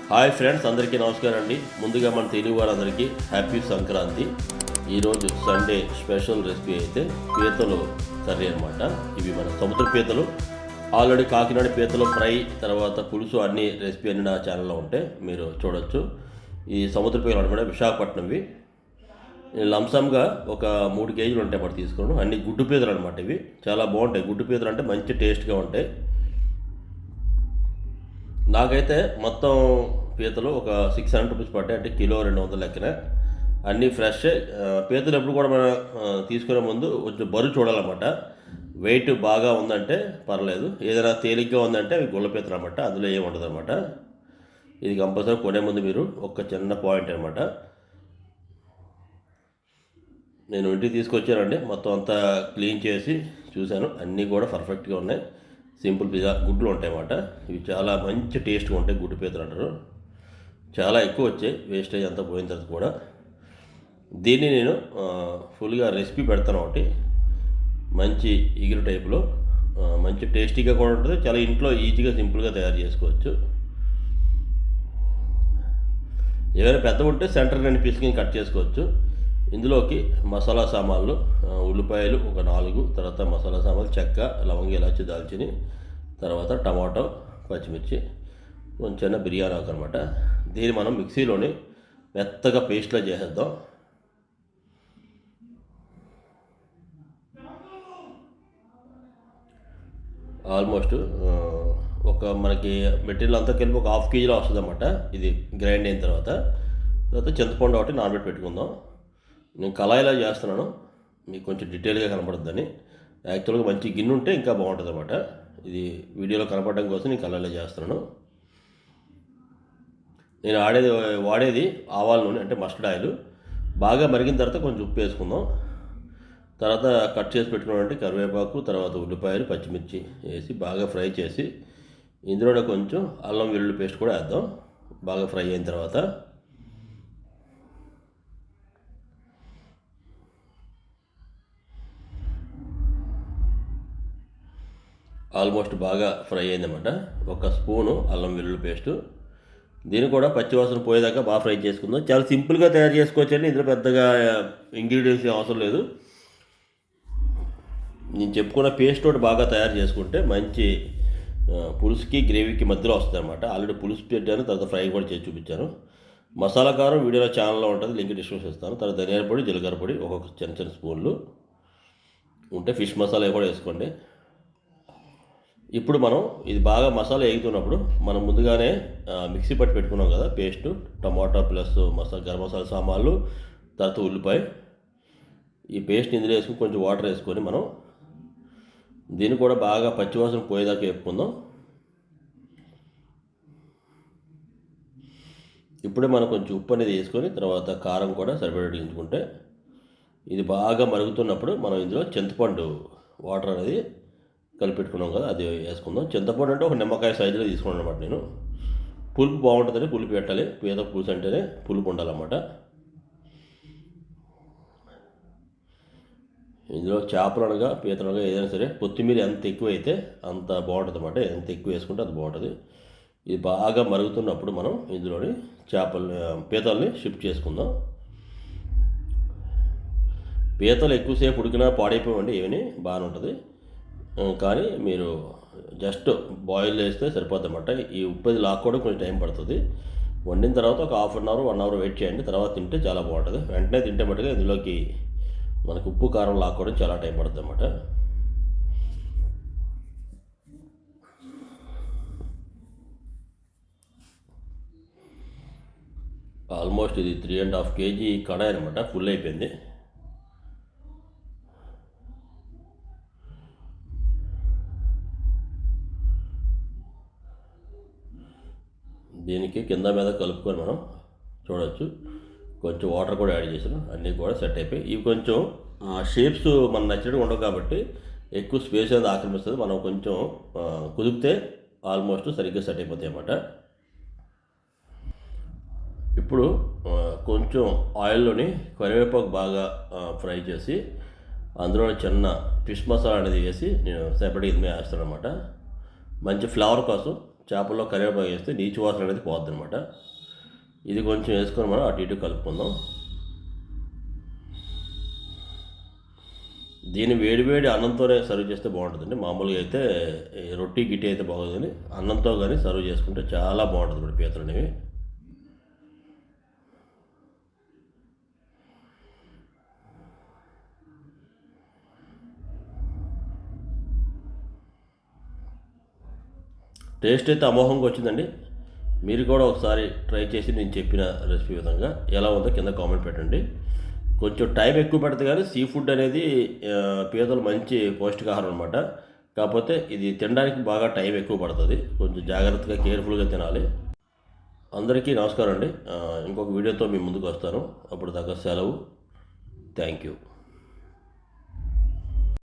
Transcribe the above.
Hi friends, అందరికీ నమస్కారం అండి. ముందుగా మన తెలుగు వారందరికీ హ్యాపీ సంక్రాంతి. ఈరోజు సండే స్పెషల్ రెసిపీ అయితే పీతలు కర్రీ అనమాట. ఇవి మన సముద్ర పీతలు. ఆల్రెడీ కాకినాడ పీతలు ఫ్రై, తర్వాత పులుసు అన్ని రెసిపీ అన్ని నా ఛానల్లో ఉంటాయి, మీరు చూడొచ్చు. ఈ సముద్ర పీతలు అనమాట విశాఖపట్నంవి. లంసమ్గా ఒక 3 కేజీలు ఉంటాయి అన్నమాట తీసుకున్నాను. అన్ని గుడ్డు పీతలు అనమాట. ఇవి చాలా బాగుంటాయి. గుడ్డు పీతలు అంటే మంచి టేస్ట్గా ఉంటాయి. నాకైతే మొత్తం పీతలు ఒక 600 రూపీస్ పడ్డాయి, అంటే కిలో 200 లెక్కన. అన్నీ ఫ్రెష్. పీతలు ఎప్పుడు కూడా మనం తీసుకునే ముందు కొంచెం బరువు చూడాలన్నమాట. వెయిట్ బాగా ఉందంటే పర్లేదు, ఏదైనా తేలిగ్గా ఉందంటే అవి గుళ్ళ పీతలు అనమాట, అందులో ఏమి ఉండదు అనమాట. ఇది కంపల్సరీ కొనే ముందు మీరు ఒక చిన్న పాయింట్ అనమాట. నేను ఇంటికి తీసుకొచ్చానండి, మొత్తం అంతా క్లీన్ చేసి చూశాను, అన్నీ కూడా పర్ఫెక్ట్గా ఉన్నాయి. సింపుల్ పిజ్జా గుడ్లు ఉంటాయి అన్నమాట. ఇవి చాలా మంచి టేస్ట్గా ఉంటాయి. గుడ్డు పీతలు అంటారు. చాలా ఎక్కువ వచ్చాయి, వేస్టేజ్ అంతా పోయిన తర్వాత కూడా. దీన్ని నేను ఫుల్గా రెసిపీ పెడతాను ఒకటి, మంచి ఇగురు టైపులో, మంచి టేస్టీగా కూడా ఉంటుంది. చాలా ఇంట్లో ఈజీగా సింపుల్గా తయారు చేసుకోవచ్చు. ఏమైనా పెద్ద ఉంటే సెంటర్ 2 పీసులు కట్ చేసుకోవచ్చు. ఇందులోకి మసాలా సామాన్లు, ఉల్లిపాయలు ఒక 4, తర్వాత మసాలా సామాన్లు చెక్క, లవంగ, ఇలాచి, దాల్చిని, తర్వాత టమాటో, పచ్చిమిర్చి, కొంచెం చిన్న బిర్యానీ ఆకు అనమాట. దీన్ని మనం మిక్సీలోని మెత్తగా పేస్ట్లా చేసేద్దాం. ఆల్మోస్ట్ ఒక మనకి మెటీరియల్ అంతా కలిపి ఒక 1/2 కేజీలో వస్తుంది అన్నమాట. ఇది గ్రైండ్ అయిన తర్వాత చింతపండు ఒకటి నానబెట్టి పెట్టుకుందాం. నేను కళాయిలా చేస్తున్నాను, మీకు కొంచెం డీటెయిల్గా కనపడుతుందని. యాక్చువల్గా మంచి గిన్నె ఉంటే ఇంకా బాగుంటుంది అన్నమాట. ఇది వీడియోలో కనపడడం కోసం నేను కళాయిలా చేస్తున్నాను. నేను వాడేది ఆవాల నూనె, అంటే మస్టర్డ్ ఆయిల్. బాగా మరిగిన తర్వాత కొంచెం ఉప్పు వేసుకుందాం. తర్వాత కట్ చేసి పెట్టుకున్నామంటే కరివేపాకు, తర్వాత ఉల్లిపాయలు, పచ్చిమిర్చి వేసి బాగా ఫ్రై చేసి ఇందులోనే కొంచెం అల్లం వెల్లుల్లి పేస్ట్ కూడా వేద్దాం. బాగా ఫ్రై అయిన తర్వాత ఆల్మోస్ట్ బాగా ఫ్రై అయిందన్నమాట. 1 స్పూను అల్లం వెల్లుల్లి పేస్టు. దీన్ని కూడా పచ్చివాసన పోయేదాకా బాగా ఫ్రై చేసుకుందాం. చాలా సింపుల్గా తయారు చేసుకోవచ్చండి, ఇందులో పెద్దగా ఇంగ్రీడియంట్స్ అవసరం లేదు. నేను చెప్పుకున్న పేస్ట్ తోటి బాగా తయారు చేసుకుంటే మంచి పులుసుకి గ్రేవీకి మధ్యలో వస్తుంది అనమాట. ఆల్రెడీ పులుసు పెట్టాను, తర్వాత ఫ్రై కూడా చేసి చూపించాను. మసాలా కారం వీడియోలో ఛానల్లో ఉంటుంది, లింక్ డిస్క్రిప్షన్ ఇస్తాను. తర్వాత ధనియాల పొడి, జీలకర్ర పొడి ఒక్కొక్క చిన్న స్పూన్లు ఉంటే ఫిష్ మసాలా కూడా వేసుకోండి. ఇప్పుడు మనం ఇది బాగా మసాలా వేగుతున్నప్పుడు మనం ముందుగానే మిక్సీ పట్టి పెట్టుకున్నాం కదా పేస్టు, టమాటా ప్లస్ గరం మసాలా సామాన్లు, తర్వాత ఉల్లిపాయ, ఈ పేస్ట్ ఇందులో వేసుకుని కొంచెం వాటర్ వేసుకొని మనం దీన్ని కూడా బాగా పచ్చివాసన పోయేదాకా వేపుకుందాం. ఇప్పుడే మనం కొంచెం ఉప్పు అనేది వేసుకొని తర్వాత కారం కూడా సరిపడేట్టు ఎంచుకుంటే, ఇది బాగా మరుగుతున్నప్పుడు మనం ఇందులో చింతపండు వాటర్ అనేది కలిపెట్టుకున్నాం కదా, అది వేసుకుందాం. చింతపండు అంటే ఒక నిమ్మకాయ సైజులో తీసుకున్నాను అనమాట. నేను పులుపు బాగుంటుందని పులుపు పెట్టాలి. పీత పులుసు అంటేనే పులుపు ఉండాలన్నమాట. ఇందులో చేపలనగా పీతలనగా ఏదైనా సరే కొత్తిమీర ఎంత ఎక్కువ అయితే అంత బాగుంటుంది అన్నమాట. ఎంత ఎక్కువ వేసుకుంటే అంత బాగుంటుంది. ఇది బాగా మరుగుతున్నప్పుడు మనం ఇందులోని పీతల్ని షిఫ్ట్ చేసుకుందాం. పీతలు ఎక్కువసేపు ఉడికినా పాడైపోవండి, ఏమని బాగానే ఉంటుంది. కానీ మీరు జస్ట్ బాయిల్ చేస్తే సరిపోద్ది అన్నమాట. ఈ ఉప్పు అది లాక్కోవడం కొంచెం టైం పడుతుంది. వండిన తర్వాత ఒక 1/2 అవర్ 1 అవర్ వెయిట్ చేయండి, తర్వాత తింటే చాలా బాగుంటుంది. వెంటనే తింటే మట్టుగా ఇందులోకి మనకు ఉప్పు కారం లాక్కోవడం చాలా టైం పడుతుంది అన్నమాట. ఆల్మోస్ట్ ఇది 3.5 కేజీ కడాయి అనమాట, ఫుల్ అయిపోయింది. దీనికి కింద మీద కలుపుకొని మనం చూడవచ్చు. కొంచెం వాటర్ కూడా యాడ్ చేసాను, అన్నీ కూడా సెట్ అయిపోయి. ఇవి కొంచెం షేప్స్ మనం నచ్చినట్టు ఉండవు కాబట్టి ఎక్కువ స్పేస్ అనేది ఆక్రమిస్తుంది. మనం కొంచెం కుదిపితే ఆల్మోస్ట్ సరిగ్గా సెట్ అయిపోతాయి అన్నమాట. ఇప్పుడు కొంచెం ఆయిల్లోని కరివేపాకు బాగా ఫ్రై చేసి అందులో చిన్న ఫిష్ మసాలా అనేది వేసి నేను సెపరేట్ ఇది వేస్తాను అనమాట. మంచి ఫ్లేవర్ కోసం చేపల్లో కరివేపాకు వేస్తే నీచు వాసన అనేది పోద్ది అనమాట. ఇది కొంచెం వేసుకొని మనం అటు ఇటు కలుపుకుందాం. దీన్ని వేడివేడి అన్నంతోనే సర్వ్ చేస్తే బాగుంటుందండి. మామూలుగా అయితే రొట్టి గిట్టి అయితే బాగోదు, కానీ అన్నంతో కానీ సర్వ్ చేసుకుంటే చాలా బాగుంటుంది ఇప్పుడు పీతలు అనేవి. టేస్ట్ అయితే అమోఘంగా వచ్చిందండి. మీరు కూడా ఒకసారి ట్రై చేసి నేను చెప్పిన రెసిపీ విధంగా ఎలా ఉందో కింద కామెంట్ పెట్టండి. కొంచెం టైం ఎక్కువ పెడుతుంది, కానీ సీ ఫుడ్ అనేది పీతలు మంచి పౌష్టికాహారం అనమాట. కాకపోతే ఇది తినడానికి బాగా టైం ఎక్కువ పడుతుంది. కొంచెం జాగ్రత్తగా కేర్ఫుల్గా తినాలి. అందరికీ నమస్కారం అండి. ఇంకొక వీడియోతో మీ ముందుకు వస్తాను. అప్పుడు దాకా సెలవు. Thank you.